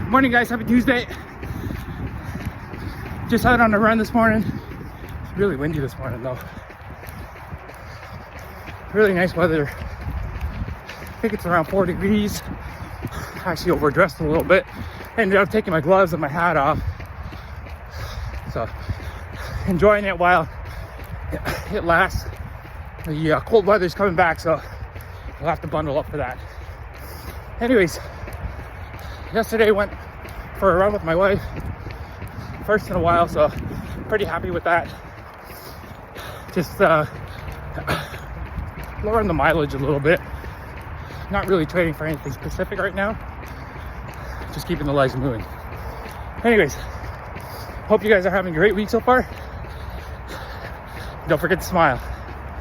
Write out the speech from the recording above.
Morning guys, happy Tuesday. Just out on a run this morning. It's really windy this morning though. Really nice weather. I think it's around 4 degrees. Actually overdressed a little bit. Ended up taking my gloves and my hat off. So enjoying it while it lasts. The cold weather's coming back, so we'll have to bundle up for that. Anyways, yesterday went for a run with my wife. First in a while, so pretty happy with that. Just lowering the mileage a little bit. Not really training for anything specific right now. Just keeping the legs moving. Anyways, hope you guys are having a great week so far. Don't forget to smile.